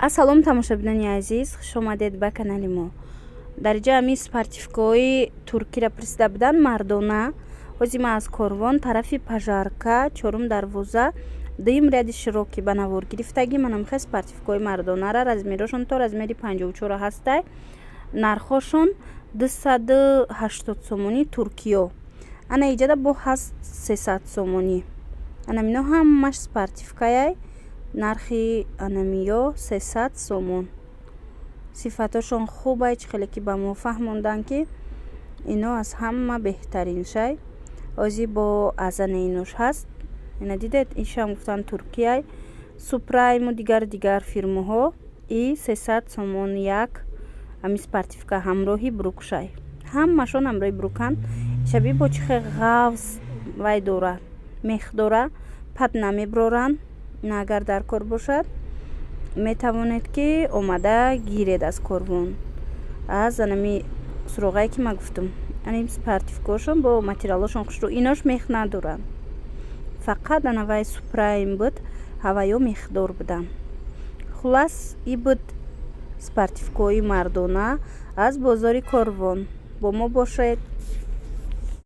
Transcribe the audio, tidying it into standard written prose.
Ассалом тамошобинони азиз, хуш омадед ба канали мо. Дар ҷамъи спортивкаҳои туркиро пирсида буданд Мардаона. Ҳозир ман аз Корвон тарафи Пожарка, чорум Дарвоза, дуюм ряди широки ба навор гирифтагӣ. Ман мехоҳам спортивкаҳои Мардаонара размерашон то размери 54 ҳастай. Нархошон 280 сомонӣ туркиё. Ана иҷада бо ҳаст 300 сомонӣ. Ана мино ҳамаш спортивкаяй. Нархи анамиё 300 сомон. Сифатошон хубай, чӣ хеле ки ба мо фаҳмонданд ки ино аз ҳама беҳтарин шай. Ҳозир бо азана инош ҳаст. Ина дидед, ишам гуфтан Туркияй. Супрайму дигар фирмаҳо и 300 сомон як ами спортивка ҳамроҳи брукшай. Ҳамашон ҳамроҳи брукан. Шаби бо чӣ хел ғафз вай дора. Мех дора, пад намеброранд. На агар дар кор бошад, метавонед ки омада гиред аз Корвон. Аз анами суроғае ки ма гуфтам. Ани спортивкаошон бо материалошон хушрӯ. Инош мех надоранд. Фақат ана вай супрайм буд, ҳаваё мехдор буданд. Хулас и буд спортивкаҳои Мардаона аз бозори Корвон. Бо мо бошед.